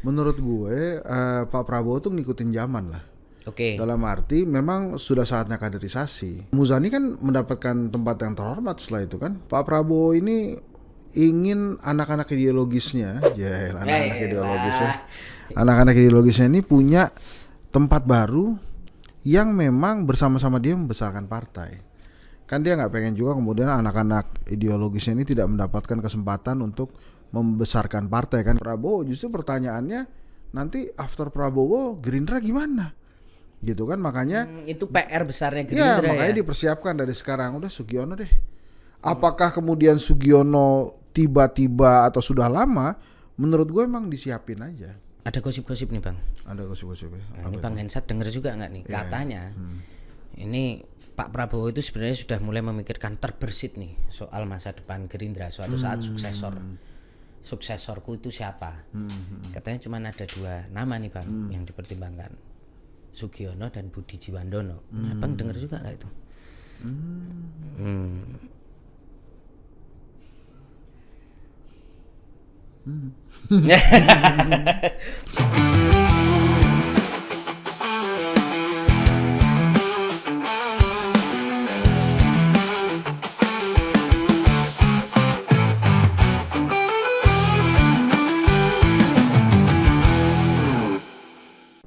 Menurut gue Pak Prabowo tuh ngikutin zaman lah. Oke. Dalam arti memang sudah saatnya kaderisasi. Muzani kan mendapatkan tempat yang terhormat setelah itu kan. Pak Prabowo ini ingin anak-anak ideologisnya, anak-anak ideologisnya, anak-anak ideologisnya ini punya tempat baru yang memang bersama-sama dia membesarkan partai. Kan dia nggak pengen juga kemudian anak-anak ideologisnya ini tidak mendapatkan kesempatan untuk membesarkan partai kan. Prabowo justru pertanyaannya nanti after Prabowo Gerindra gimana? Gitu kan, makanya Itu PR besarnya ya Gerindra makanya ya. dipersiapkan dari sekarang. Udah Sugiono deh. Apakah kemudian Sugiono tiba-tiba atau sudah lama? Menurut gue emang disiapin aja. Ada gosip-gosip nih Bang. Ada gosip-gosip ya. Nah, ini Bang Hensat denger juga nggak nih? Katanya ini Pak Prabowo itu sebenarnya sudah mulai memikirkan terbersit nih soal masa depan Gerindra. Suatu saat suksesorku itu siapa? Katanya cuma ada 2 nama nih Bang yang dipertimbangkan, Sugiono dan Budi Jiwandono. Nah, Bang denger juga nggak itu?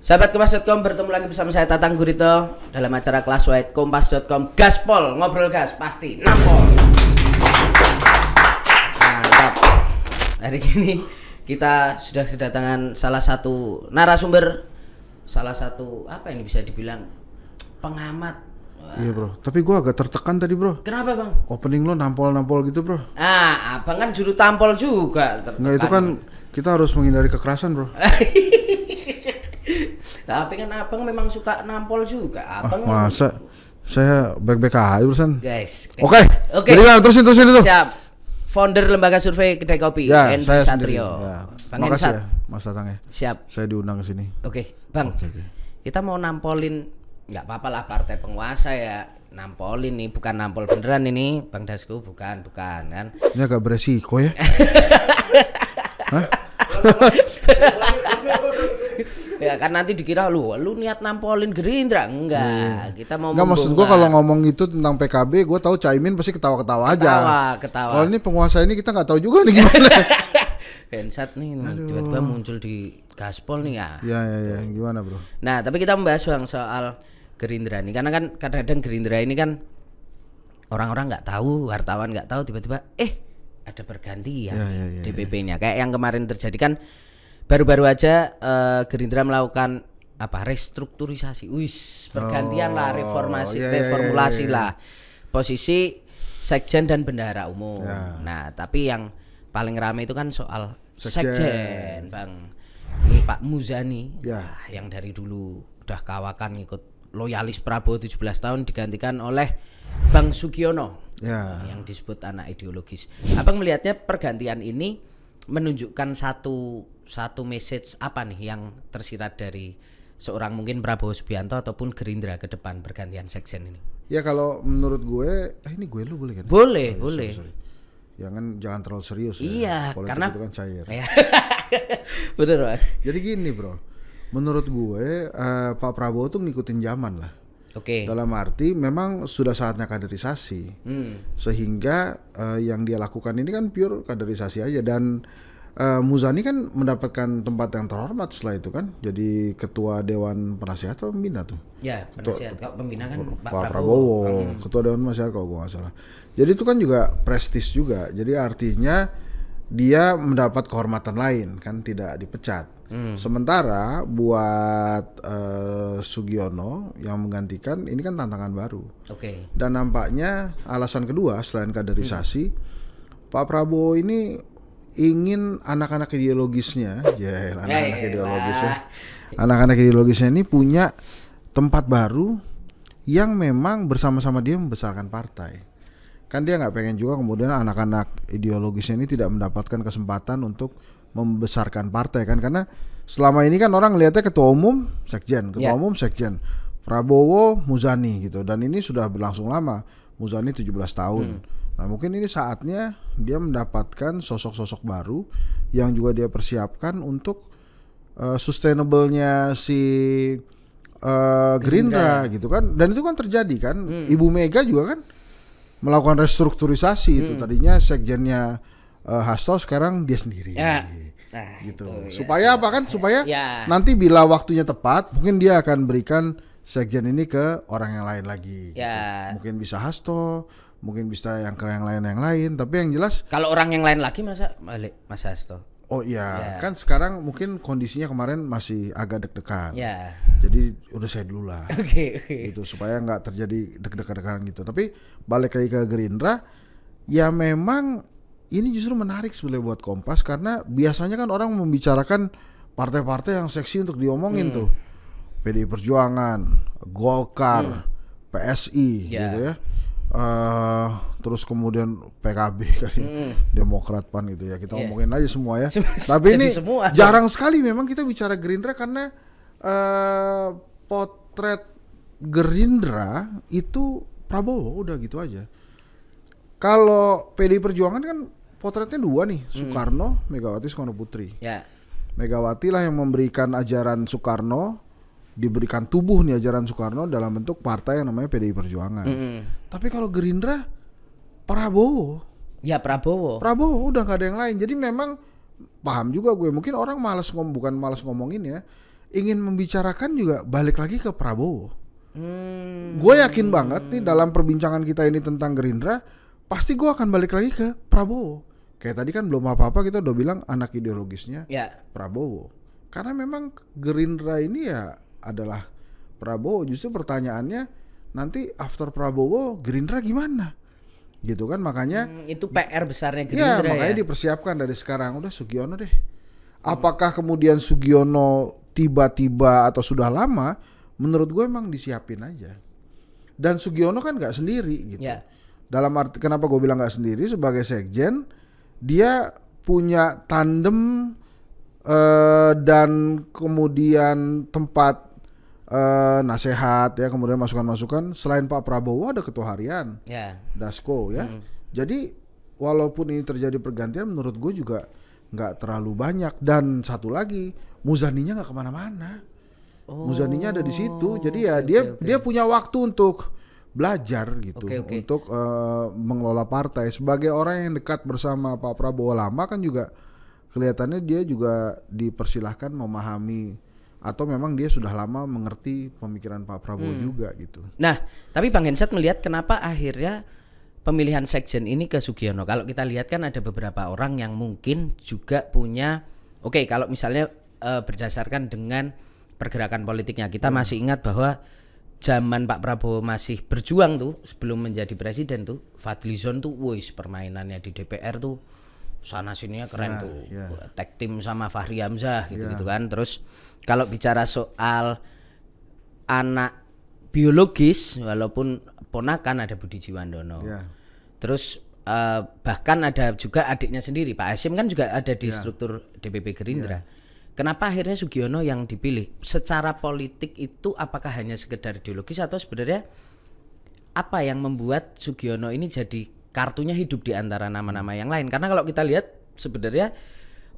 Sahabat Kompas.com, bertemu lagi bersama saya Tatang Gurito dalam acara Kelas White Kompas.com. Gaspol, ngobrol gas, pasti nampol. Mantap. Hari ini kita sudah kedatangan salah satu narasumber, salah satu apa ini bisa dibilang pengamat. Iya bro, tapi gue agak tertekan tadi bro. Kenapa Bang? Opening lo nampol-nampol gitu bro. Abang kan juru tampol juga. Nggak, itu kan kita harus menghindari kekerasan bro. Tapi kan abang memang suka nampol juga. Abang Masa saya baik-baik aja urusan. guys. Oke. Oke. Jadi lah, terusin itu. Siap. Founder lembaga survei Kedai Kopi, Ya, Henry saya sendiri. Satrio. Ya. Bang Makasih Hensat. ya Mas Tatang ya. Siap. Saya diundang ke sini. Oke, Bang. Oke. Kita mau nampolin, nggak apa-apa lah partai penguasa ya. Nampolin nih, bukan nampol beneran ini, Bang Dasku, bukan kan. Ini agak beresiko ya. Hah? Ya kan nanti dikira lu niat nampolin Gerindra. Enggak. Kita mau Enggak, maksud gua kalau ngomong itu tentang PKB, gua tahu Caimin pasti ketawa-ketawa aja. Ketawa. Kalau ini penguasa ini kita nggak tahu juga nih gimana. Hensat nih tiba-tiba muncul di Gaspol nih ya. Ya, gimana bro? Nah, tapi kita membahas Bang soal Gerindra nih, karena kan kadang-kadang Gerindra ini kan orang-orang nggak tahu, wartawan nggak tahu, tiba-tiba ada pergantian DPP-nya. Kayak yang kemarin terjadi kan, baru-baru aja Gerindra melakukan restrukturisasi, pergantian lah, reformulasi lah posisi sekjen dan bendahara umum. Nah, tapi yang paling ramai itu kan soal sekjen Bang. Ini Pak Muzani yang dari dulu udah kawakan ikut loyalis Prabowo 17 tahun digantikan oleh Bang Sugiono yang disebut anak ideologis. Abang melihatnya pergantian ini menunjukkan satu message apa nih yang tersirat dari seorang mungkin Prabowo Subianto ataupun Gerindra ke depan pergantian sekjen ini? Ya kalau menurut gue, ini gue lu boleh kan? Boleh. Sorry. Jangan terlalu serius ya. Iya, politik karena itu kan cair. Bener Bang. Jadi gini bro, menurut gue Pak Prabowo tuh ngikutin zaman lah. Oke. Dalam arti memang sudah saatnya kaderisasi, sehingga yang dia lakukan ini kan pure kaderisasi aja. Dan Muzani kan mendapatkan tempat yang terhormat setelah itu kan, jadi ketua Dewan Penasihat atau Pembina tuh. Ya, penasihat. Kalau pembina kan Pak Prabowo, ketua Dewan Penasihat kalau gue nggak salah. Jadi itu kan juga prestis juga. Jadi artinya dia mendapat kehormatan lain kan, tidak dipecat. Sementara buat Sugiono yang menggantikan ini kan tantangan baru. Oke. Dan nampaknya alasan kedua selain kaderisasi, Pak Prabowo ini ingin anak-anak ideologisnya, anak-anak ideologisnya ini punya tempat baru yang memang bersama-sama dia membesarkan partai. Kan dia nggak pengen juga kemudian anak-anak ideologisnya ini tidak mendapatkan kesempatan untuk membesarkan partai kan, karena selama ini kan orang lihatnya ketua umum sekjen, Prabowo Muzani gitu, dan ini sudah berlangsung lama. Muzani 17 tahun. Nah, mungkin ini saatnya dia mendapatkan sosok-sosok baru yang juga dia persiapkan untuk sustainable-nya si Gerindra gitu kan. Dan itu kan terjadi kan. Ibu Mega juga kan melakukan restrukturisasi itu. Tadinya sekjennya Hasto, sekarang dia sendiri. Ya. Nah, Gitu. itu, Supaya apa kan? Supaya Ya. nanti bila waktunya tepat, mungkin dia akan berikan sekjen ini ke orang yang lain lagi. Gitu. Ya. Mungkin bisa Hasto, mungkin bisa yang ke yang lain. Tapi yang jelas, Kalau orang yang lain lagi masa balik Mas Hasto. oh iya, kan sekarang mungkin kondisinya kemarin masih agak deg-degan. Ya. Jadi udah saya dulu lah. Oke. Gitu supaya nggak terjadi deg-degan gitu. Tapi balik lagi ke Gerindra, ya memang ini justru menarik sebenarnya buat Kompas karena biasanya kan orang membicarakan partai-partai yang seksi untuk diomongin tuh. PDI Perjuangan, Golkar, PSI gitu ya. Terus kemudian PKB kali, Demokrat, PAN gitu ya. Kita ngomongin aja semua ya. Tapi ini semua jarang sekali memang kita bicara Gerindra karena potret Gerindra itu Prabowo udah gitu aja. Kalau PDI Perjuangan kan potretnya dua nih, Soekarno, Megawati Soekarno Putri. Ya. Megawati lah yang memberikan ajaran Soekarno, diberikan tubuh nih ajaran Soekarno dalam bentuk partai yang namanya PDI Perjuangan. Tapi kalau Gerindra, Prabowo. Ya Prabowo. Prabowo udah nggak ada yang lain. Jadi memang paham juga gue, mungkin orang bukan malas ngomongin ya, ingin membicarakan juga balik lagi ke Prabowo. Gue yakin banget nih dalam perbincangan kita ini tentang Gerindra, pasti gue akan balik lagi ke Prabowo. Kayak tadi kan belum apa-apa kita udah bilang anak ideologisnya Prabowo. Karena memang Gerindra ini ya adalah Prabowo. Justru pertanyaannya nanti after Prabowo Gerindra gimana? Gitu kan, makanya itu PR besarnya ya Gerindra makanya dipersiapkan dari sekarang. Udah Sugiono deh. Apakah kemudian Sugiono tiba-tiba atau sudah lama? Menurut gue emang disiapin aja. Dan Sugiono kan nggak sendiri gitu. Dalam arti kenapa gue bilang nggak sendiri, sebagai sekjen dia punya tandem dan kemudian tempat nasihat ya, kemudian masukan-masukan. Selain Pak Prabowo ada ketua harian Dasko ya. Jadi walaupun ini terjadi pergantian, menurut gue juga nggak terlalu banyak. Dan satu lagi, Muzaninya nggak kemana-mana. Muzaninya ada di situ. Jadi ya dia punya waktu untuk belajar gitu, untuk mengelola partai. Sebagai orang yang dekat bersama Pak Prabowo lama kan juga kelihatannya dia juga dipersilahkan memahami, atau memang dia sudah lama mengerti pemikiran Pak Prabowo juga gitu. Nah, tapi Bang Hensat melihat kenapa akhirnya pemilihan sekjen ini ke Sugiono. Kalau kita lihat kan ada beberapa orang yang mungkin juga punya, kalau misalnya berdasarkan dengan pergerakan politiknya, kita masih ingat bahwa zaman Pak Prabowo masih berjuang tuh sebelum menjadi presiden tuh, Fadlizon tuh permainannya di DPR tuh sana sininya keren tuh. Tag team sama Fahri Hamzah gitu-gitu kan. Terus kalau bicara soal anak biologis, walaupun ponakan ada Budi Jiwandono. Terus bahkan ada juga adiknya sendiri, Pak Hasyim kan juga ada di struktur DPP Gerindra. Kenapa akhirnya Sugiono yang dipilih? Secara politik itu apakah hanya sekedar ideologis atau sebenarnya apa yang membuat Sugiono ini jadi kartunya hidup di antara nama-nama yang lain? Karena kalau kita lihat sebenarnya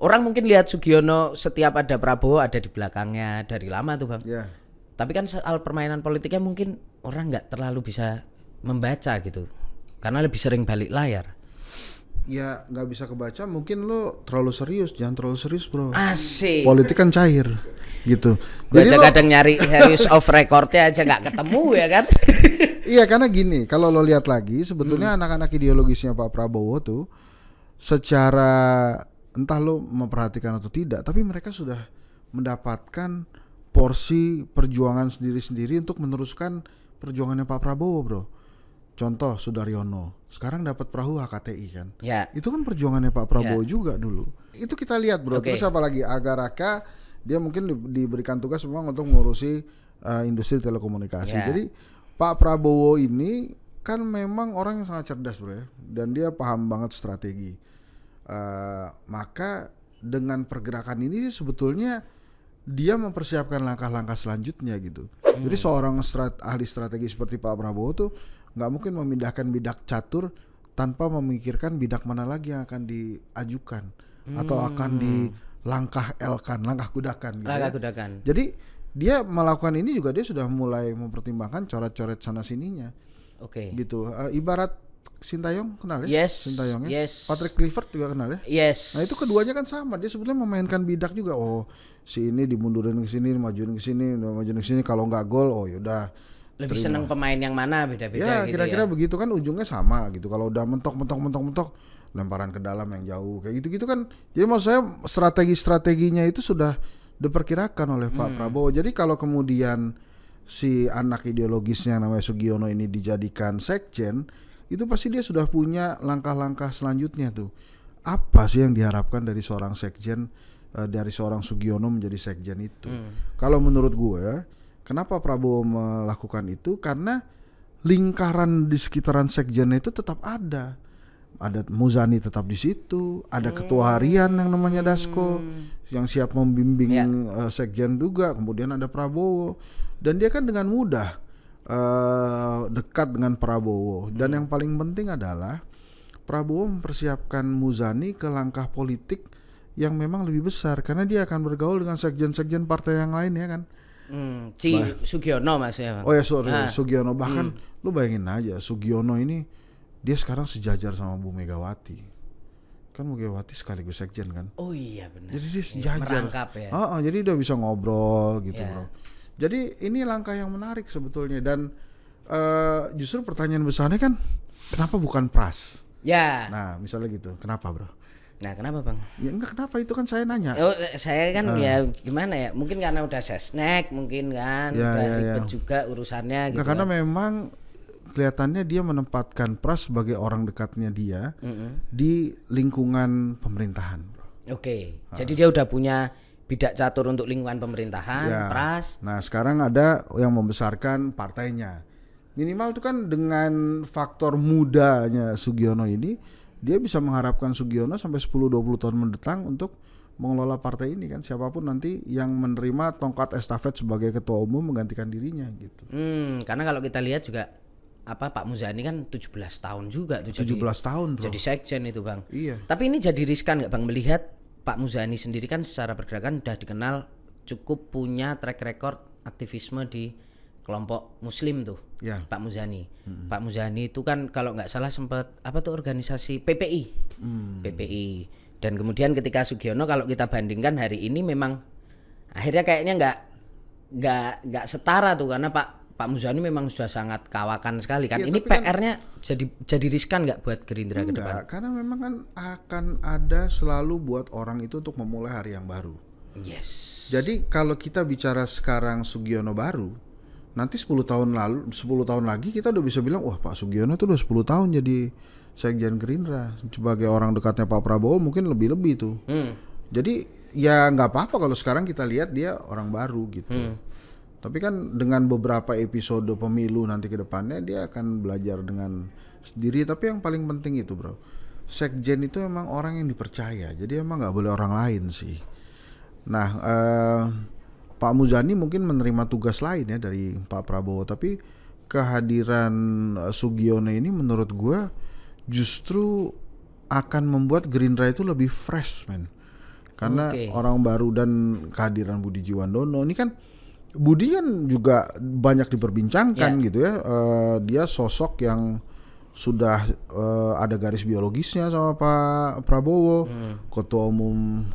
orang mungkin lihat Sugiono setiap ada Prabowo ada di belakangnya dari lama tuh Bang. Tapi kan soal permainan politiknya mungkin orang nggak terlalu bisa membaca gitu. Karena lebih sering balik layar. Ya nggak bisa kebaca, mungkin lo terlalu serius. Jangan terlalu serius bro. Asik. Politik kan cair gitu. Gue aja kadang nyari serius off recordnya aja nggak ketemu ya kan. Iya, karena gini, kalau lo lihat lagi sebetulnya anak-anak ideologisnya Pak Prabowo tuh secara entah lo memperhatikan atau tidak, tapi mereka sudah mendapatkan porsi perjuangan sendiri-sendiri untuk meneruskan perjuangannya Pak Prabowo bro. Contoh Sudaryono, sekarang dapat perahu HKTI kan. Itu kan perjuangannya Pak Prabowo juga dulu. Itu kita lihat bro. Terus apa lagi? Agaraka, dia mungkin diberikan tugas memang untuk mengurusi industri telekomunikasi. Jadi Pak Prabowo ini kan memang orang yang sangat cerdas bro ya. Dan dia paham banget strategi. Maka dengan pergerakan ini sebetulnya dia mempersiapkan langkah-langkah selanjutnya gitu. Jadi seorang ahli strategi seperti Pak Prabowo tuh nggak mungkin memindahkan bidak catur tanpa memikirkan bidak mana lagi yang akan diajukan atau akan langkah elkan, langkah kudakan gitu. Langkah ya. kudakan. Jadi dia melakukan ini juga dia sudah mulai mempertimbangkan coret-coret sana sininya. Oke. Gitu. Ibarat Sintayong kenal ya? Yes. Sintayong ya. Yes. Patrick Kluivert juga kenal ya? Yes. Nah, itu keduanya kan sama. Dia sebetulnya memainkan bidak juga. Oh, si ini dimundurin ke sini, majuin ke sini, kalau nggak gol, oh yaudah. Lebih seneng pemain yang mana beda-beda Ya, gitu kira-kira ya. begitu kan, ujungnya sama gitu. Kalau udah mentok, lemparan ke dalam yang jauh kayak gitu-gitu kan. Jadi maksud saya strategi-strateginya itu sudah diperkirakan oleh Pak Prabowo. Jadi kalau kemudian si anak ideologisnya yang namanya Sugiono ini dijadikan sekjen, itu pasti dia sudah punya langkah-langkah selanjutnya tuh. Apa sih yang diharapkan dari seorang sekjen, dari seorang Sugiono menjadi sekjen itu? Kalau menurut gue, kenapa Prabowo melakukan itu? Karena lingkaran di sekitaran sekjen itu tetap ada. Ada Muzani tetap di situ, ada ketua harian yang namanya Dasko yang siap membimbing sekjen juga, kemudian ada Prabowo, dan dia kan dengan mudah dekat dengan Prabowo. Dan yang paling penting adalah Prabowo mempersiapkan Muzani ke langkah politik yang memang lebih besar, karena dia akan bergaul dengan sekjen-sekjen partai yang lain ya kan. Sugiono maksudnya. Oh ya Sugiono, bahkan lu bayangin aja Sugiono ini dia sekarang sejajar sama Bu Megawati. Kan Bu Megawati sekaligus sekjen kan. Oh iya benar. Jadi dia sejajar. Merangkap ya. Jadi dia bisa ngobrol gitu bro. Jadi ini langkah yang menarik sebetulnya. Dan justru pertanyaan besarnya kan, kenapa bukan Pras? Ya. Nah misalnya gitu, kenapa bro? Nah kenapa bang? Ya enggak, kenapa, itu kan saya nanya. Oh, saya kan ya gimana ya, mungkin karena udah sesnek mungkin kan, udah ribet juga urusannya gitu. Karena memang kelihatannya dia menempatkan Pras sebagai orang dekatnya dia di lingkungan pemerintahan bro. Oke. Jadi dia udah punya bidak catur untuk lingkungan pemerintahan, Pras. Nah sekarang ada yang membesarkan partainya. Minimal itu kan dengan faktor mudanya Sugiono ini, dia bisa mengharapkan Sugiono sampai 10-20 tahun mendatang untuk mengelola partai ini kan. Siapapun nanti yang menerima tongkat estafet sebagai ketua umum menggantikan dirinya gitu. Karena kalau kita lihat juga Pak Muzani kan 17 tahun juga tuh 17 tahun bro. Jadi sekjen itu bang. Iya. Tapi ini jadi riskan nggak bang melihat Pak Muzani sendiri kan secara pergerakan udah dikenal cukup punya track record aktivisme di kelompok Muslim tuh. Ya. Pak Muzani. Pak Muzani itu kan kalau nggak salah sempat organisasi PPI. PPI. Dan kemudian ketika Sugiono kalau kita bandingkan hari ini memang akhirnya kayaknya nggak setara tuh, karena Pak Muzani memang sudah sangat kawakan sekali kan. Ini PR-nya jadi riskan nggak buat Gerindra ke depan? Karena memang kan akan ada selalu buat orang itu untuk memulai hari yang baru. Yes. Jadi kalau kita bicara sekarang Sugiono baru, nanti 10 tahun lagi kita udah bisa bilang, wah Pak Sugiono itu udah 10 tahun jadi sekjen Gerindra. Sebagai orang dekatnya Pak Prabowo mungkin lebih-lebih tuh. Jadi ya nggak apa-apa kalau sekarang kita lihat dia orang baru gitu. Tapi kan dengan beberapa episode pemilu nanti ke depannya dia akan belajar dengan sendiri. Tapi yang paling penting itu bro, sekjen itu emang orang yang dipercaya. Jadi emang nggak boleh orang lain sih. Nah Pak Muzani mungkin menerima tugas lain ya dari Pak Prabowo. Tapi kehadiran Sugiono ini menurut gue justru akan membuat Gerindra itu lebih fresh man. Karena orang baru dan kehadiran Budi Jiwandono ini kan, Budi kan juga banyak diperbincangkan gitu ya. Dia sosok yang sudah ada garis biologisnya sama Pak Prabowo, ketua umum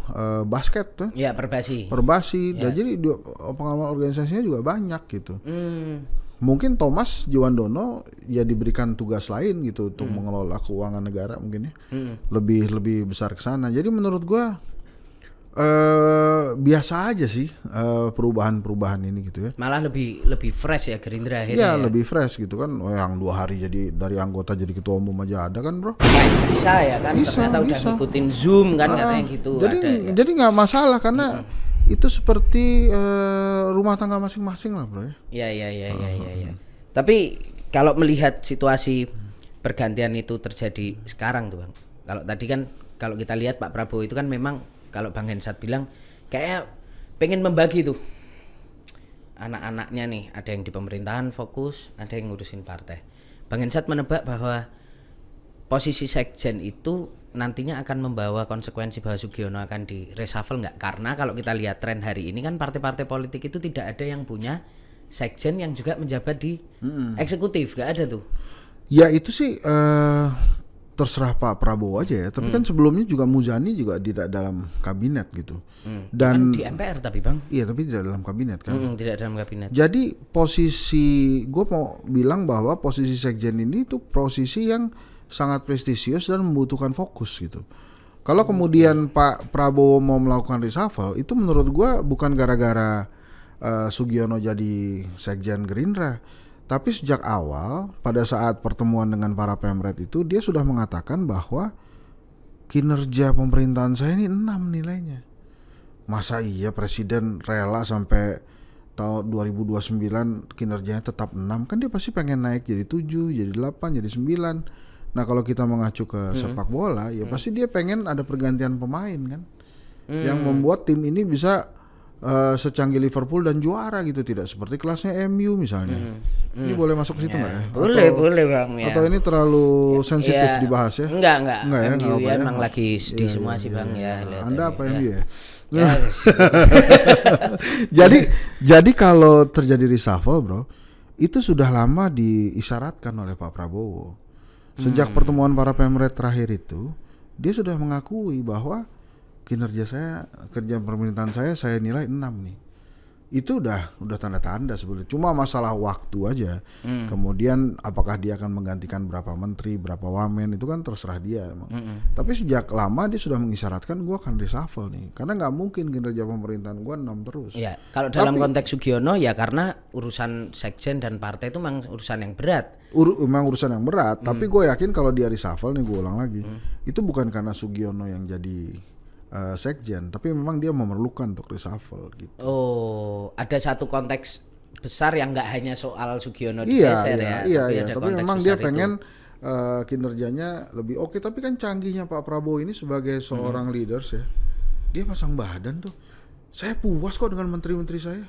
basket tuh. Ya Perbasi. Dan jadi pengalaman organisasinya juga banyak gitu. Mungkin Thomas Jiwandono ya diberikan tugas lain gitu untuk mengelola keuangan negara mungkin ya. Lebih besar ke sana. Jadi menurut gua biasa aja sih perubahan ini gitu ya. Malah lebih fresh ya Gerindra akhirnya. Ya lebih fresh gitu kan. Yang 2 hari jadi dari anggota jadi ketua umum aja ada kan bro. Bisa ya kan. Ternyata udah ngikutin Zoom kan katanya gitu. Jadi nggak masalah karena itu seperti rumah tangga masing-masing lah bro ya. Iya. Tapi kalau melihat situasi pergantian itu terjadi sekarang tuh bang. Kalau tadi kan kalau kita lihat Pak Prabowo itu kan memang kalau Bang Hensat bilang kayak pengen membagi tuh anak-anaknya nih, ada yang di pemerintahan fokus, ada yang ngurusin partai. Bang Hensat menebak bahwa posisi sekjen itu nantinya akan membawa konsekuensi bahwa Sugiono akan di reshuffle nggak? Karena kalau kita lihat tren hari ini kan partai-partai politik itu tidak ada yang punya sekjen yang juga menjabat di eksekutif, nggak ada tuh. Ya itu sih terserah Pak Prabowo aja ya. Tapi kan sebelumnya juga Muzani juga tidak dalam kabinet gitu. Dan kan di MPR tapi Bang. Iya tapi tidak dalam kabinet kan. Tidak dalam kabinet. Jadi posisi gue mau bilang bahwa posisi sekjen ini tuh posisi yang sangat prestisius dan membutuhkan fokus gitu. Kalau kemudian Pak Prabowo mau melakukan reshuffle, itu menurut gue bukan gara-gara Sugiono jadi sekjen Gerindra, tapi sejak awal pada saat pertemuan dengan para pemret itu dia sudah mengatakan bahwa kinerja pemerintahan saya ini 6 nilainya. Masa iya presiden rela sampai tahun 2029 kinerjanya tetap 6? Kan dia pasti pengen naik jadi 7, jadi 8, jadi 9. Nah kalau kita mengacu ke sepak bola, ya pasti dia pengen ada pergantian pemain kan, yang membuat tim ini bisa secanggih Liverpool dan juara gitu, tidak seperti kelasnya MU misalnya. Ini boleh masuk ke situ nggak ya? Boleh Bang. Ya. Atau ini terlalu sensitif dibahas ya? Enggak ya, MU nggak ya, apa emang lagi sedih semua sih Bang ya. Anda apa MU ya? Yes. Jadi kalau terjadi reshuffle bro, itu sudah lama diisyaratkan oleh Pak Prabowo. Sejak pertemuan para pemret terakhir itu, dia sudah mengakui bahwa kerja pemerintahan saya nilai 6 nih. Itu udah tanda-tanda sebetulnya. Cuma masalah waktu aja. Kemudian apakah dia akan menggantikan berapa menteri, berapa wamen, itu kan terserah dia emang. Tapi sejak lama dia sudah mengisyaratkan gue akan reshuffle nih. Karena nggak mungkin kinerja pemerintahan gue 6 terus. Ya, kalau dalam konteks Sugiono ya karena urusan sekjen dan partai itu memang urusan yang berat. Memang urusan yang berat, tapi gue yakin kalau dia reshuffle nih, gue ulang lagi, itu bukan karena Sugiono yang jadi sekjen, tapi memang dia memerlukan untuk reshuffle gitu. Oh, ada satu konteks besar yang nggak hanya soal Sugiono digeser Iya, tapi memang dia pengen kinerjanya lebih oke. Tapi kan canggihnya Pak Prabowo ini sebagai seorang leaders ya, dia pasang badan tuh. Saya puas kok dengan menteri-menteri saya.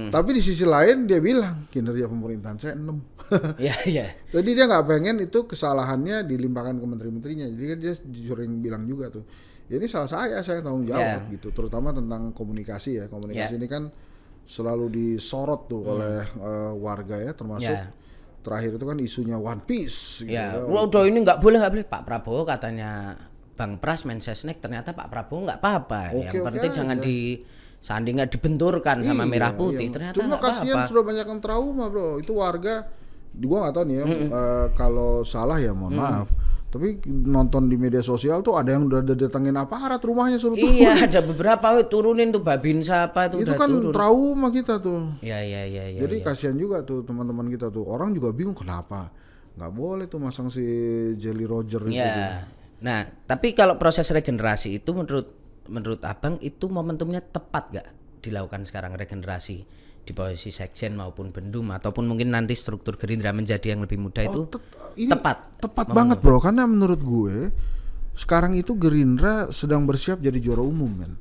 Tapi di sisi lain dia bilang kinerja pemerintahan saya 6. Iya. Jadi dia nggak pengen itu kesalahannya dilimpahkan ke menteri-menterinya. Jadi kan dia sering bilang juga tuh, ya ini salah saya tanggung jawab gitu. Terutama tentang komunikasi ya. Komunikasi ini kan selalu disorot tuh oleh warga ya, termasuk terakhir itu kan isunya One Piece. Gitu ya. Udah ini nggak boleh Pak Prabowo katanya. Bang Pras Mensesnek, ternyata Pak Prabowo nggak apa-apa. Yang penting jangan disanding, nggak dibenturkan sama merah putih. Ternyata cuma kasihan sudah banyak yang trauma bro. Itu warga, gua nggak tahu nih ya. Kalau salah ya mohon maaf. Tapi nonton di media sosial tuh ada yang udah datengin aparat rumahnya suruh turun. Iya, ada beberapa turunin tuh Babinsa apa itu kan turun. Trauma kita tuh. Iya. Jadi kasihan juga tuh teman-teman kita tuh. Orang juga bingung kenapa nggak boleh tuh masang si Jelly Roger itu. Nah, tapi kalau proses regenerasi itu menurut Abang itu momentumnya tepat gak dilakukan sekarang regenerasi di posisi sekjen maupun bendum ataupun mungkin nanti struktur Gerindra menjadi yang lebih muda itu tepat banget bro, karena menurut gue sekarang itu Gerindra sedang bersiap jadi juara umum kan.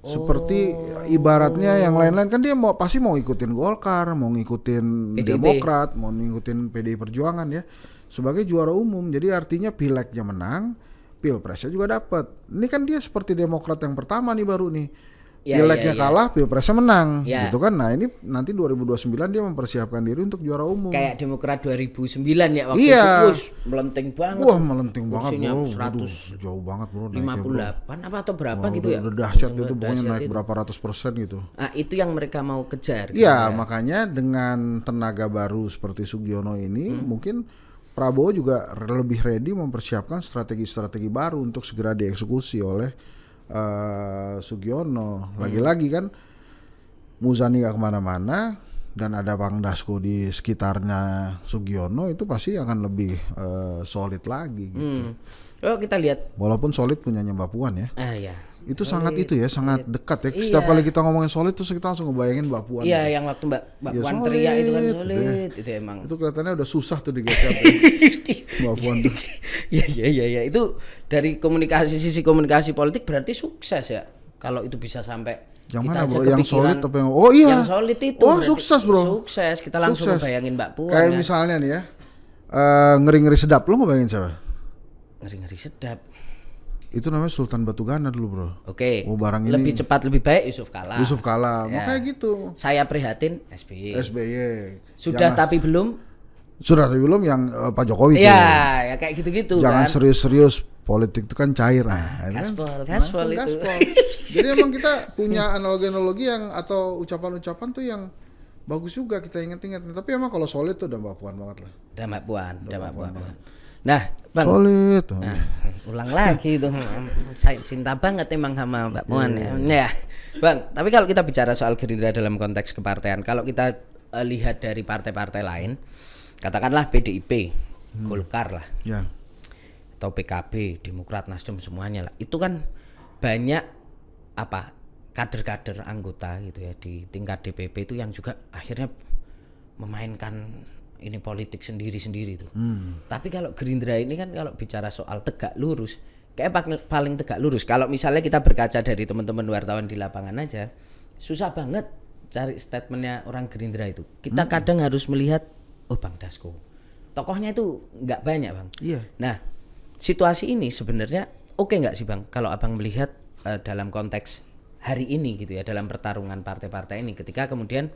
Seperti ibaratnya yang lain-lain kan dia pasti mau ikutin Golkar, mau ngikutin PDIP. Demokrat, mau ngikutin PDI Perjuangan ya sebagai juara umum. Jadi artinya pileknya menang, pilpresnya juga dapat. Ini kan dia seperti Demokrat yang pertama nih baru nih. Pileknya kalah, pilpresnya menang gitu kan. Nah ini nanti 2029 dia mempersiapkan diri untuk juara umum. Kayak Demokrat 2009 ya waktu itu melenting banget. Wah melenting banget bro. 100 jauh banget bro. 58 apa atau berapa gitu ya. Udah dahsyat itu pokoknya naik berapa ratus persen gitu. Nah itu yang mereka mau kejar. Iya makanya dengan tenaga baru seperti Sugiono ini mungkin Prabowo juga lebih ready mempersiapkan strategi-strategi baru untuk segera dieksekusi oleh Sugiono. Lagi-lagi kan Muzani gak kemana-mana dan ada Bang Dasko di sekitarnya Sugiono, itu pasti akan lebih solid lagi gitu. Oh kita lihat. Walaupun solid punyanya Mbak Puan ya. Iya. Itu sangat itu ya, sangat dekat ya. Setiap kali kita ngomongin solid tuh kita langsung ngebayangin Mbak Puan. Iya, yang waktu Mbak Puan teriak itu kan solid, itu emang. Itu kelihatannya udah susah tuh digeser Mbak Puan tuh. Iya. Itu dari sisi komunikasi politik berarti sukses ya. Kalau itu bisa sampai yang kita mana bro? Yang Yang solid tapi yang solid itu. Oh sukses bro. Sukses. Kita langsung bayangin Mbak Puan. Kayak misalnya nih ya, ngeri-ngeri sedap, lo ngebayangin siapa? Ngeri-ngeri sedap. Itu namanya Sultan Batugana dulu, Bro. Oke. Oh, barang ini lebih cepat lebih baik Yusuf Kala. Yusuf Kala, Ya. makanya gitu. Saya prihatin SBY. Sudah Jangan- tapi belum. Sudah tapi belum yang Pak Jokowi tuh. Ya kayak gitu-gitu Jangan kan. serius-serius, politik itu kan cair. Nah, itu kan Gaspol langsung itu. gaspol. Jadi emang kita punya analogi-analogi yang atau ucapan-ucapan tuh yang bagus juga kita ingat-ingat. Tapi emang kalau solid tuh udah Mbak Puan banget lah. Udah Mbak Puan. Nah, Bang. Solid. Nah, ulang lagi itu. Saya cinta banget emang sama Mbak Puan ya. Bang, tapi kalau kita bicara soal Gerindra dalam konteks kepartean, kalau kita lihat dari partai-partai lain, katakanlah PDIP, Golkar lah, Ya. atau PKB, Demokrat, Nasdem semuanya lah. Itu kan banyak kader-kader anggota gitu ya di tingkat DPP itu yang juga akhirnya memainkan ini politik sendiri-sendiri tuh. Tapi kalau Gerindra ini kan kalau bicara soal tegak lurus, kayak paling tegak lurus. Kalau misalnya kita berkaca dari teman-teman wartawan di lapangan aja, susah banget cari statementnya orang Gerindra itu. Kita kadang harus melihat, oh Bang Dasko, tokohnya itu nggak banyak Bang. Iya. Nah, situasi ini sebenarnya oke nggak sih Bang, kalau Abang melihat dalam konteks hari ini gitu ya, dalam pertarungan partai-partai ini, ketika kemudian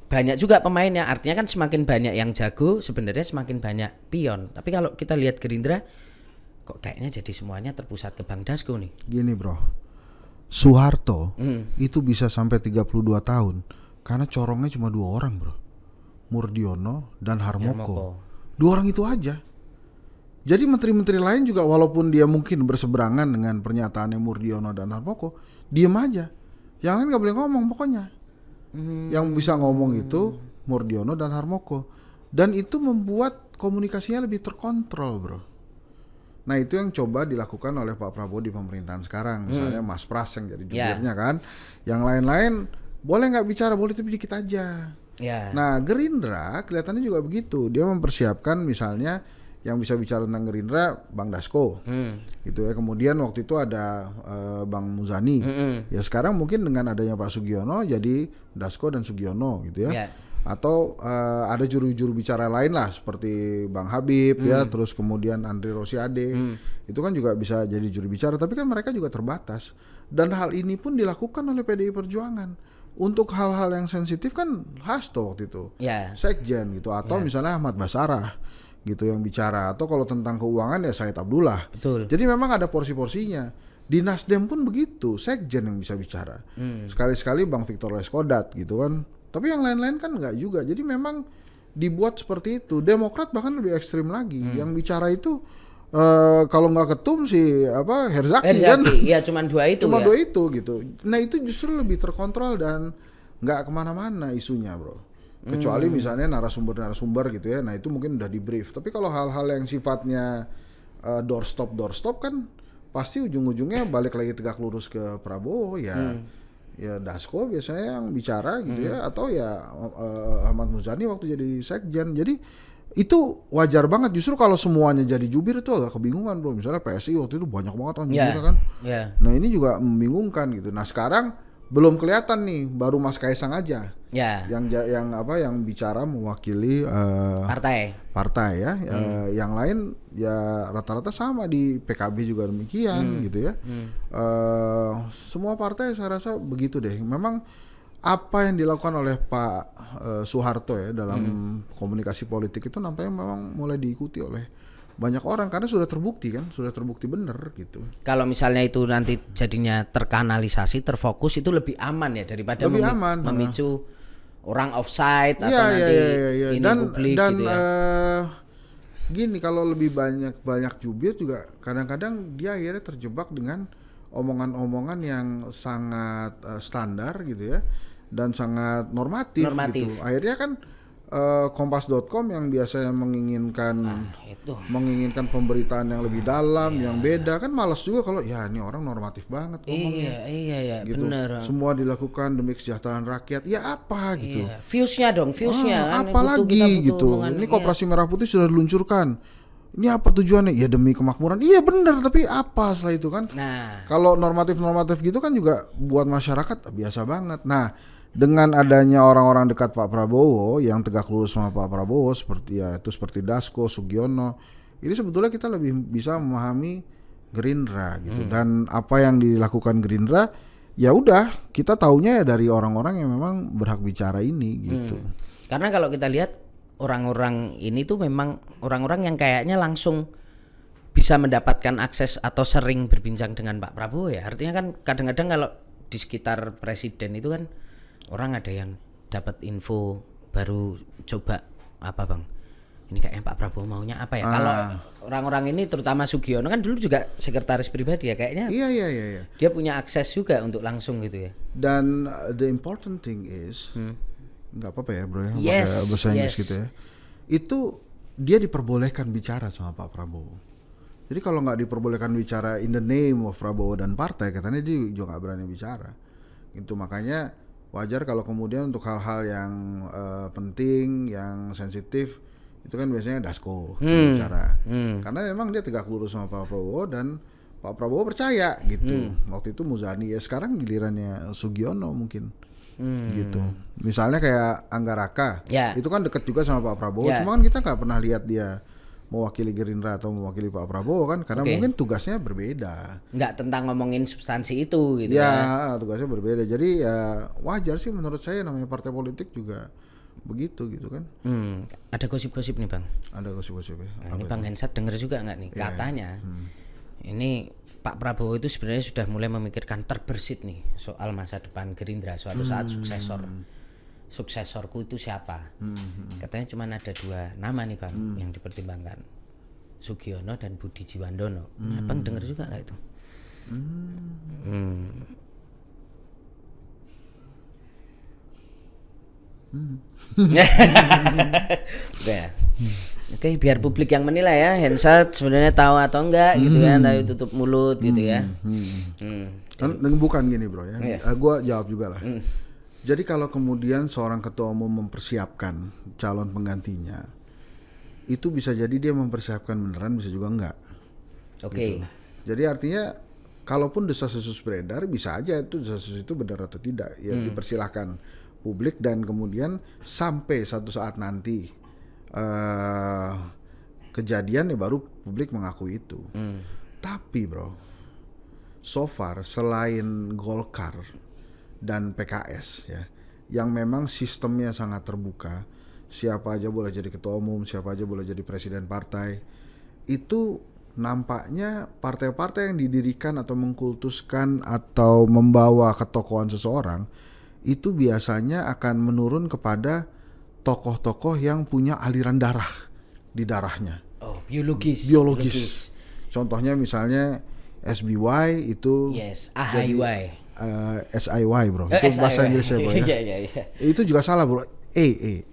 banyak juga pemainnya, artinya kan semakin banyak yang jago sebenarnya semakin banyak pion. Tapi kalau kita lihat Gerindra kok kayaknya jadi semuanya terpusat ke Bang Dasko nih. Gini, Bro. Soeharto itu bisa sampai 32 tahun karena corongnya cuma 2 orang, Bro. Murdiono dan Harmoko. 2 orang itu aja. Jadi menteri-menteri lain juga walaupun dia mungkin berseberangan dengan pernyataannya Murdiono dan Harmoko, diem aja. Yang lain nggak boleh ngomong pokoknya. Yang bisa ngomong itu Murdiono dan Harmoko. Dan itu membuat komunikasinya lebih terkontrol, Bro. Nah itu yang coba dilakukan oleh Pak Prabowo di pemerintahan sekarang. Misalnya Mas Pras yang jadi jubirnya kan. Yang lain-lain boleh nggak bicara, boleh tapi dikit aja. Nah Gerindra kelihatannya juga begitu. Dia mempersiapkan misalnya yang bisa bicara tentang Gerindra Bang Dasko gitu ya. Kemudian waktu itu ada Bang Muzani. Ya sekarang mungkin dengan adanya Pak Sugiono jadi Dasko dan Sugiono gitu ya. Atau ada juru bicara lain lah seperti Bang Habib ya, terus kemudian Andri Rosiade. Itu kan juga bisa jadi juru bicara, tapi kan mereka juga terbatas. Dan hal ini pun dilakukan oleh PDI Perjuangan. Untuk hal-hal yang sensitif kan Hasto waktu itu. Sekjen gitu, atau misalnya Ahmad Basarah gitu yang bicara, atau kalau tentang keuangan ya Said Abdullah. Betul. Jadi memang ada porsi-porsinya. Di Nasdem pun begitu, sekjen yang bisa bicara. Sekali-sekali Bang Victor Leskodat gitu kan. Tapi yang lain-lain kan enggak juga. Jadi memang dibuat seperti itu. Demokrat bahkan lebih ekstrim lagi. Yang bicara itu kalau nggak ketum si Herzaki kan. Iya cuma 2 itu. Cuma 2 itu gitu. Nah itu justru lebih terkontrol dan nggak kemana-mana isunya, Bro. Kecuali misalnya narasumber gitu ya. Nah itu mungkin udah di brief. Tapi kalau hal-hal yang sifatnya doorstop kan pasti ujung-ujungnya balik lagi tegak lurus ke Prabowo ya. Ya Dasko biasanya yang bicara gitu ya, atau ya Ahmad Muzani waktu jadi sekjen. Jadi itu wajar banget. Justru kalau semuanya jadi jubir itu agak kebingungan, Bro. Misalnya PSI waktu itu banyak banget kan jubirnya kan. Nah ini juga membingungkan gitu. Nah sekarang belum kelihatan nih, baru Mas Kaisang aja yang bicara mewakili partai ya. Yang lain ya rata-rata sama, di PKB juga demikian gitu ya. Semua partai saya rasa begitu deh. Memang apa yang dilakukan oleh Pak Soeharto ya dalam komunikasi politik itu nampaknya memang mulai diikuti oleh banyak orang karena sudah terbukti bener gitu. Kalau misalnya itu nanti jadinya terkanalisasi, terfokus, itu lebih aman ya daripada memicu orang offside atau nanti ini publik dan gitu ya. Gini, kalau lebih banyak jubir juga kadang-kadang dia akhirnya terjebak dengan omongan-omongan yang sangat standar gitu ya dan sangat normatif. Gitu. Akhirnya kan Kompas.com yang biasanya menginginkan pemberitaan yang lebih dalam, yang beda, kan malas juga kalau ya ini orang normatif banget ngomongnya. Iya, gitu. benar. Semua dilakukan demi kesejahteraan rakyat. Ya apa gitu. Viewsnya kan, apalagi gitu. Ini Koperasi Merah Putih sudah diluncurkan. Ini apa tujuannya? Ya demi kemakmuran. Iya benar, tapi apa setelah itu kan? Nah, kalau normatif gitu kan juga buat masyarakat biasa banget. Nah, dengan adanya orang-orang dekat Pak Prabowo yang tegak lurus sama Pak Prabowo seperti Dasko, Sugiono, ini sebetulnya kita lebih bisa memahami Gerindra gitu. Dan apa yang dilakukan Gerindra ya udah kita taunya ya dari orang-orang yang memang berhak bicara ini gitu. Karena kalau kita lihat orang-orang ini tuh memang orang-orang yang kayaknya langsung bisa mendapatkan akses atau sering berbincang dengan Pak Prabowo ya. Artinya kan kadang-kadang kalau di sekitar presiden itu kan orang ada yang dapat info baru coba apa bang, ini kayaknya Pak Prabowo maunya apa ya. Kalau orang-orang ini terutama Sugiono kan dulu juga sekretaris pribadi ya kayaknya. Iya. Dia punya akses juga untuk langsung gitu ya. Dan the important thing is nggak apa-apa ya bro ya, Yes, pakai bahasa Inggris yes. gitu ya. Itu dia diperbolehkan bicara sama Pak Prabowo. Jadi kalau nggak diperbolehkan bicara in the name of Prabowo dan partai, katanya dia juga nggak berani bicara. Itu makanya wajar kalau kemudian untuk hal-hal yang penting, yang sensitif, itu kan biasanya Dasko bicara. Karena memang dia tegak lurus sama Pak Prabowo dan Pak Prabowo percaya gitu. Waktu itu Muzani, ya sekarang gilirannya Sugiono mungkin. Gitu. Misalnya kayak Angga Raka, Ya. itu kan deket juga sama Pak Prabowo. Ya. Cuma kan kita nggak pernah lihat dia mewakili Gerindra atau mewakili Pak Prabowo kan, karena mungkin tugasnya berbeda. Nggak tentang ngomongin substansi itu gitu ya. Ya, tugasnya berbeda. Jadi ya wajar sih menurut saya, namanya partai politik juga begitu gitu kan. Ada gosip-gosip nih bang. Ada gosip-gosip ya. Nah, ini Bang Hensat denger juga nggak nih katanya ini Pak Prabowo itu sebenarnya sudah mulai memikirkan terbersit nih soal masa depan Gerindra suatu saat suksesorku itu siapa. Katanya cuma ada 2 nama nih bang yang dipertimbangkan, Sugiono dan Budi Jiwandono. Abang denger juga nggak itu? Udah. Oke, biar publik yang menilai ya, Hensat sebenarnya tahu atau enggak gitu kan, tapi tutup mulut gitu ya. Kan bukan gini bro ya. Gua jawab juga lah. Jadi kalau kemudian seorang ketua umum mempersiapkan calon penggantinya, itu bisa jadi dia mempersiapkan beneran, bisa juga enggak. Oke. Gitu. Jadi artinya kalaupun desas-desus beredar, bisa aja itu desas-desus itu benar atau tidak. Ya dipersilahkan publik, dan kemudian sampai satu saat nanti kejadian ya baru publik mengakui itu. Tapi bro, so far selain Golkar dan PKS ya, yang memang sistemnya sangat terbuka, siapa aja boleh jadi ketua umum, siapa aja boleh jadi presiden partai, itu nampaknya partai-partai yang didirikan atau mengkultuskan atau membawa ketokohan seseorang itu biasanya akan menurun kepada tokoh-tokoh yang punya aliran darah di darahnya. Oh, biologis. Contohnya misalnya SBY itu Yes, AHY. SIY bro. Itu bahasa Inggrisnya bro ya. Iya. Itu juga salah bro. AHY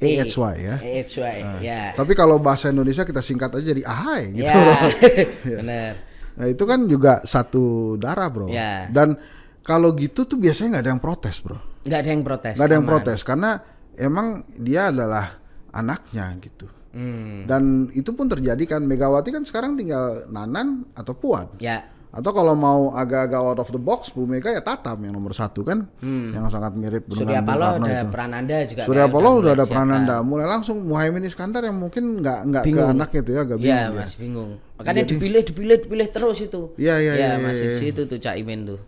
ya. AHY. Ya. Tapi kalau bahasa Indonesia kita singkat aja jadi AHY gitu Ya. bro. Benar. Nah itu kan juga satu darah bro. Ya. Dan kalau gitu tuh biasanya nggak ada yang protes bro. Nggak ada yang protes. Nggak ada yang aman. protes karena emang dia adalah anaknya gitu. Dan itu pun terjadi kan. Megawati kan sekarang tinggal Nanan atau Puan. Ya. Atau kalau mau agak-agak out of the box, Bu Mega ya Tatam yang nomor 1 kan, yang sangat mirip Surya dengan Bung Paloh Karno ada itu. Prananda juga. Surya Paloh udah ada siapa. Prananda, mulai langsung Muhaimin Iskandar yang mungkin nggak ke anaknya itu ya, agak bingung. Iya, masih bingung. Makanya dipilih terus itu. Iya, masih di situ tuh Cak Imin tuh.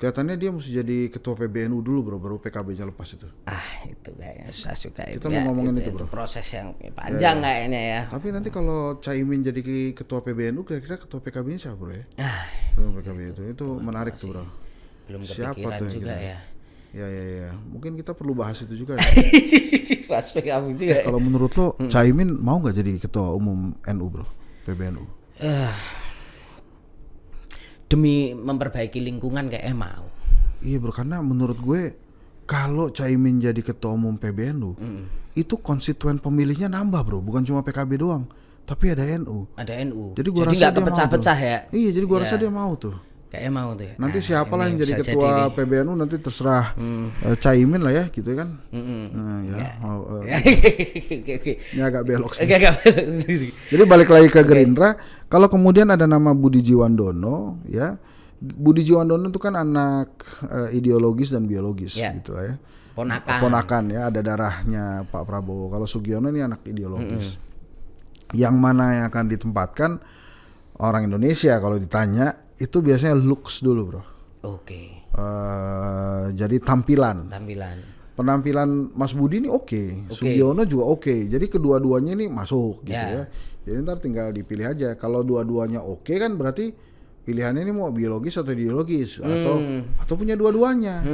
Kelihatannya dia mesti jadi ketua PBNU dulu bro, baru PKB-nya lepas itu. Itu kayaknya susah juga itu. Kita mau ngomongin itu, bro. Proses yang panjang kayaknya ya. Tapi nanti kalau Caimin jadi ketua PBNU, kira-kira ketua PKB-nya siapa bro ya? Ketua PKB itu menarik tuh bro. Belum Siapa kepikiran tuh yang juga kita- ya. Ya. Mungkin kita perlu bahas itu juga ya. Pas PKB juga. Kalau menurut lo, Caimin mau nggak jadi ketua umum NU bro, PBNU? Demi memperbaiki lingkungan kayak mau. Iya bro, karena menurut gue kalau Caimin jadi ketua umum PBNU, itu konstituen pemilihnya nambah bro, bukan cuma PKB doang, tapi ada NU. Ada NU. Jadi gua rasa nggak dia mau kepecah-pecah tuh. ya. Iya, jadi gua Iya. rasa dia mau tuh. Kayaknya mau tuh ya. Nanti Nah, siapalah ini yang jadi bisa ketua nih. PBNU nanti terserah Caimin lah ya, gitu kan? Nah, ya. Oke. Ini agak belok sih. Enggak. Jadi balik lagi ke Gerindra, kalau kemudian ada nama Budi Jiwandono, ya, Budi Jiwandono itu kan anak ideologis dan biologis, Ya. gitu lah ya. Ponakan. Ponakan ya, ada darahnya Pak Prabowo. Kalau Sugiono ini anak ideologis. Yang mana yang akan ditempatkan orang Indonesia kalau ditanya itu biasanya looks dulu bro. Oke. Jadi tampilan. Penampilan Mas Budi ini oke. Sugiono juga oke. Jadi kedua-duanya ini masuk gitu ya. Jadi ntar tinggal dipilih aja. Kalau dua-duanya oke kan berarti pilihannya ini mau biologis atau ideologis atau punya dua-duanya.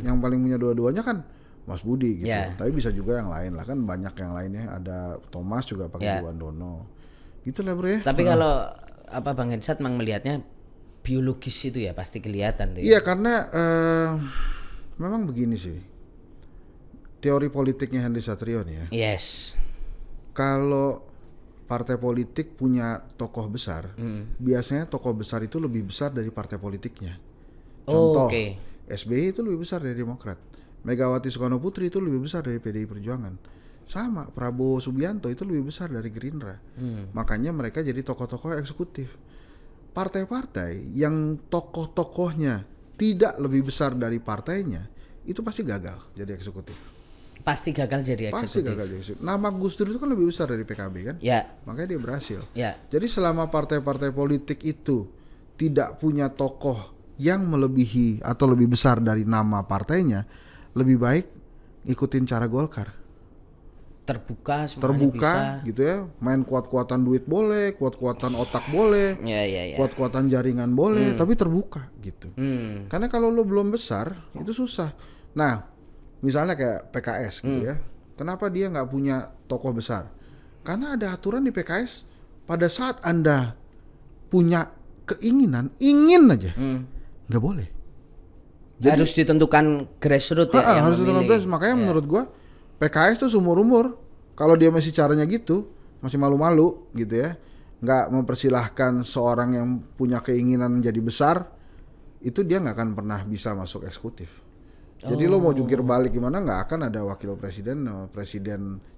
Yang paling punya dua-duanya kan Mas Budi gitu. Tapi bisa juga yang lain lah, kan banyak yang lainnya. Ada Thomas juga pakai Wandono. Gitu lah bro ya. Tapi kalau Bang Hensat memang melihatnya biologis itu ya pasti kelihatan deh. Iya karena memang begini sih. Teori politiknya Henry Satrio nih ya. Yes. Kalau partai politik punya tokoh besar, biasanya tokoh besar itu lebih besar dari partai politiknya. Contoh, SBY itu lebih besar dari Demokrat. Megawati Soekarno Putri itu lebih besar dari PDI Perjuangan. Sama, Prabowo Subianto itu lebih besar dari Gerindra. Makanya mereka jadi tokoh-tokoh eksekutif. Partai-partai yang tokoh-tokohnya tidak lebih besar dari partainya, itu pasti gagal jadi eksekutif. Pasti gagal jadi eksekutif. Nama Gus Dur itu kan lebih besar dari PKB kan? Ya. Makanya dia berhasil. Ya. Jadi selama partai-partai politik itu tidak punya tokoh yang melebihi atau lebih besar dari nama partainya, lebih baik ikutin cara Golkar. Terbuka bisa. Gitu ya. Main kuat-kuatan duit boleh, kuat-kuatan otak boleh, kuat-kuatan jaringan boleh, tapi terbuka gitu. Karena kalau lo belum besar itu susah. Nah, misalnya kayak PKS gitu ya. Kenapa dia nggak punya tokoh besar? Karena ada aturan di PKS. Pada saat Anda punya keinginan, ingin aja, nggak boleh. Jadi, harus ditentukan grassroots ya. Harus ditentukan grassroots. Makanya menurut gua PKS tuh seumur-umur. Kalau dia masih caranya gitu, masih malu-malu gitu ya, nggak mempersilahkan seorang yang punya keinginan jadi besar, itu dia nggak akan pernah bisa masuk eksekutif. Jadi lo mau jungkir balik gimana, nggak akan ada wakil presiden,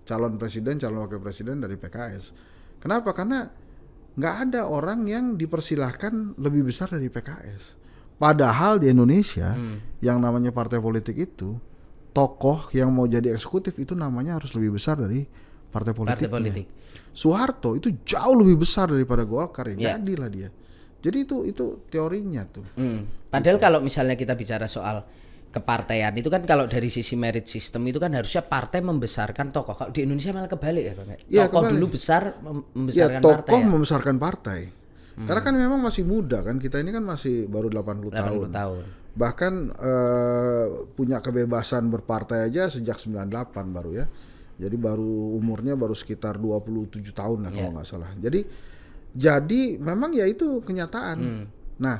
calon wakil presiden dari PKS. Kenapa? Karena nggak ada orang yang dipersilahkan lebih besar dari PKS. Padahal di Indonesia yang namanya partai politik itu, tokoh yang mau jadi eksekutif itu namanya harus lebih besar dari partai politik. Soeharto itu jauh lebih besar daripada Golkar ya. Jadilah dia. Jadi itu teorinya tuh. Padahal kalau misalnya kita bicara soal kepartaian itu kan kalau dari sisi merit system itu kan harusnya partai membesarkan tokoh. Kalau di Indonesia malah kebalik ya Bang. Tokoh dulu besar membesarkan partai. Tokoh membesarkan partai. Karena kan memang masih muda kan, kita ini kan masih baru 80 tahun. Bahkan punya kebebasan berpartai aja sejak 98 baru ya. Jadi baru umurnya baru sekitar 27 tahun lah kalau nggak salah. Jadi memang ya itu kenyataan. Nah,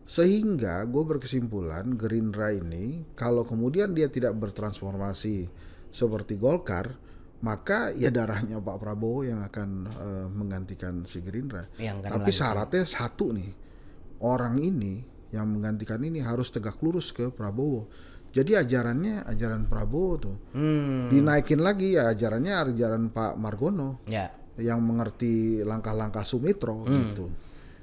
sehingga gue berkesimpulan Gerindra ini kalau kemudian dia tidak bertransformasi seperti Golkar, maka ya darahnya Pak Prabowo yang akan menggantikan si Gerindra. Tapi syaratnya satu nih, orang ini yang menggantikan ini harus tegak lurus ke Prabowo. Jadi ajaran Prabowo tuh dinaikin lagi ya, ajaran Pak Margono yang mengerti langkah-langkah Sumitro gitu.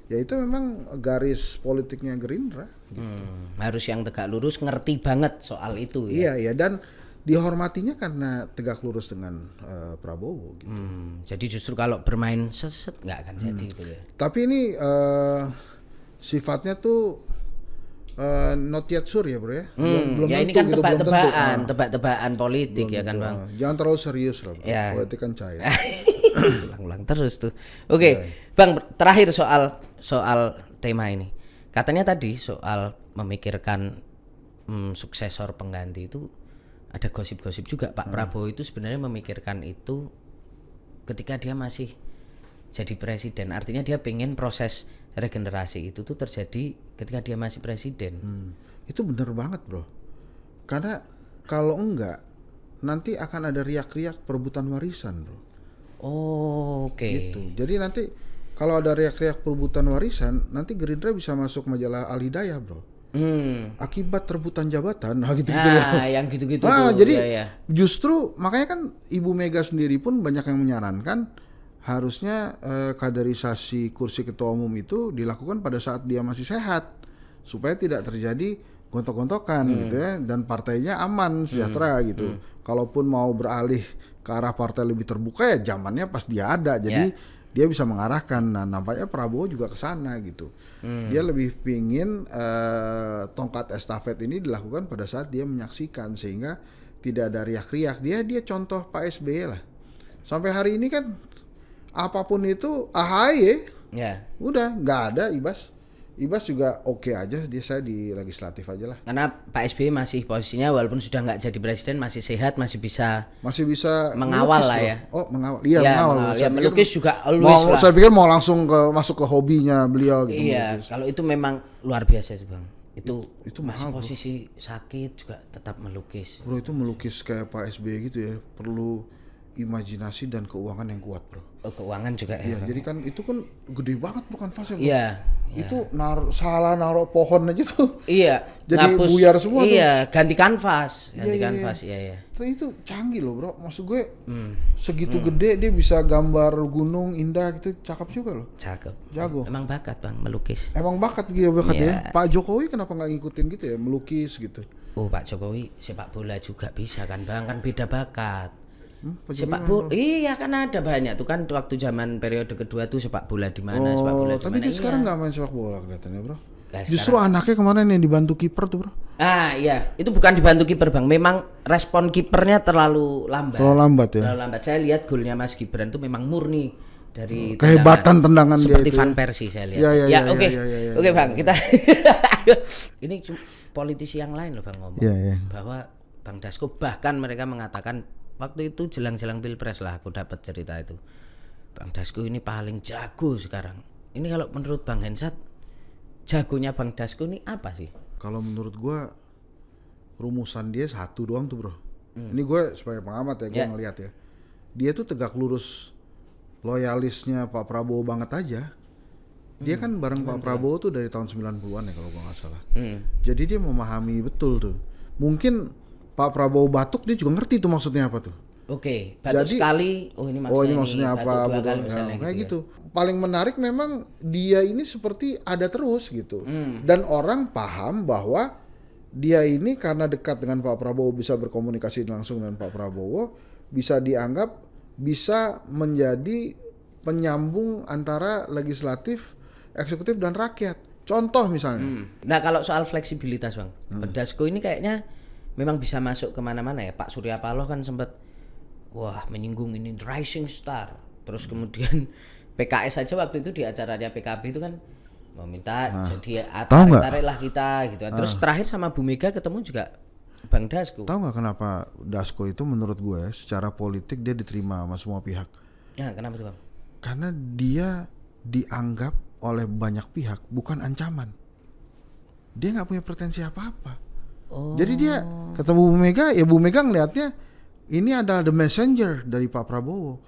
Ya itu memang garis politiknya Gerindra gitu. Harus yang tegak lurus, ngerti banget soal itu ya. Iya dan dihormatinya karena tegak lurus dengan Prabowo gitu. Jadi justru kalau bermain seset nggak akan jadi itu ya. Tapi ini sifatnya tuh not yet sure ya bro ya. Belum ya tentu, ini kan gitu, tebak-tebakan politik ya kan Bang. Jangan terlalu serius lah bro. Politik kan cair. Ulang-ulang terus tuh. Oke. Bang, terakhir soal tema ini. Katanya tadi soal memikirkan suksesor pengganti itu ada gosip-gosip juga Pak Prabowo itu sebenarnya memikirkan itu ketika dia masih jadi presiden. Artinya dia pengen proses regenerasi itu tuh terjadi ketika dia masih presiden. Itu bener banget bro. Karena kalau enggak nanti akan ada riak-riak perebutan warisan bro. Oke. Gitu. Jadi nanti kalau ada riak-riak perebutan warisan, nanti Gerindra bisa masuk majalah Al Hidayah bro. Akibat rebutan jabatan, gitu-gitu loh. Yang gitu-gitu. Jadi justru makanya kan Ibu Mega sendiri pun banyak yang menyarankan harusnya kaderisasi kursi ketua umum itu dilakukan pada saat dia masih sehat supaya tidak terjadi gontok-gontokan gitu ya, dan partainya aman sejahtera gitu. Kalaupun mau beralih ke arah partai lebih terbuka ya zamannya pas dia ada. Jadi dia bisa mengarahkan. Nah, nampaknya Prabowo juga ke sana gitu. Dia lebih pingin tongkat estafet ini dilakukan pada saat dia menyaksikan, sehingga tidak ada riak-riak. Dia contoh Pak SBY lah. Sampai hari ini kan apapun itu AHY, udah nggak ada Ibas. Ibas juga oke aja, saya di legislatif aja lah. Karena Pak SBY masih posisinya walaupun sudah nggak jadi presiden masih sehat, masih bisa mengawal lah ya. Oh, mengawal. Iya, mengawal. Ya, melukis juga always lah. Saya pikir mau langsung masuk ke hobinya beliau gitu. Iya, kalau itu memang luar biasa sih, Bang. Itu masih mahal, posisi sakit juga tetap melukis. Bro, itu melukis kayak Pak SBY gitu ya, perlu imajinasi dan keuangan yang kuat, bro. Oh, keuangan juga ya. Iya, jadi kan itu kan gede banget bukan fasenya, bro. Iya. Itu salah naruh pohon aja tuh. Iya. Jadi buyar semua tuh. Iya, ganti kanvas, iya. Itu canggih loh, bro. Maksud gue segitu gede dia bisa gambar gunung indah gitu, cakep juga loh. Cakep. Jago. Emang bakat, Bang, melukis. Emang bakat ya. Pak Jokowi kenapa nggak ngikutin gitu ya, melukis gitu? Oh, Pak Jokowi sepak bola juga bisa kan, Bang, kan beda bakat. Sepak bola, iya kan ada banyak tuh kan waktu zaman periode kedua tuh sepak bola di mana, sepak bola di mana. Tapi dia sekarang nggak main sepak bola kelihatannya, bro. Nah, justru anaknya kemarin yang dibantu kiper tuh, bro. Ah iya, itu bukan dibantu kiper, Bang. Memang respon kipernya terlalu lambat. Terlalu lambat ya. Terlalu lambat. Saya lihat golnya Mas Gibran tuh memang murni dari kehebatan tendangan dia seperti itu. Van Persie saya lihat. Ya, oke, Bang, kita ini politisi yang lain loh, Bang, ngomong bahwa Bang Dasko bahkan mereka mengatakan waktu itu jelang-jelang Pilpres lah aku dapat cerita itu. Bang Dasko ini paling jago sekarang. Ini kalau menurut Bang Hensat, jagonya Bang Dasko ini apa sih? Kalau menurut gua rumusan dia satu doang tuh, bro. Ini gue sebagai pengamat ya, gue ngeliat ya. Dia tuh tegak lurus loyalisnya Pak Prabowo banget aja. Dia kan bareng Pak Prabowo tuh dari tahun 90-an ya kalau gua nggak salah. Jadi dia memahami betul tuh. Mungkin Pak Prabowo batuk dia juga ngerti tuh maksudnya apa tuh. Oke, batuk sekali. Ini maksudnya apa? Kayak gitu. Paling menarik memang dia ini seperti ada terus gitu. Dan orang paham bahwa dia ini karena dekat dengan Pak Prabowo, bisa berkomunikasi langsung dengan Pak Prabowo, bisa dianggap bisa menjadi penyambung antara legislatif, eksekutif dan rakyat. Contoh misalnya. Nah, kalau soal fleksibilitas, Bang, Bang Dasko ini kayaknya memang bisa masuk kemana-mana ya. Pak Surya Paloh kan sempat menyinggung ini rising star. Terus kemudian PKS aja waktu itu di acaranya PKB itu kan meminta jadi tarik lah kita gitu. Terus terakhir sama Bu Mega ketemu juga Bang Dasko. Tahu nggak kenapa Dasko itu menurut gue secara politik dia diterima sama semua pihak? Ya, kenapa tuh, Bang? Karena dia dianggap oleh banyak pihak bukan ancaman. Dia nggak punya pretensi apa-apa. Jadi dia ketemu Bu Mega, ya Bu Mega ngelihatnya ini adalah the messenger dari Pak Prabowo.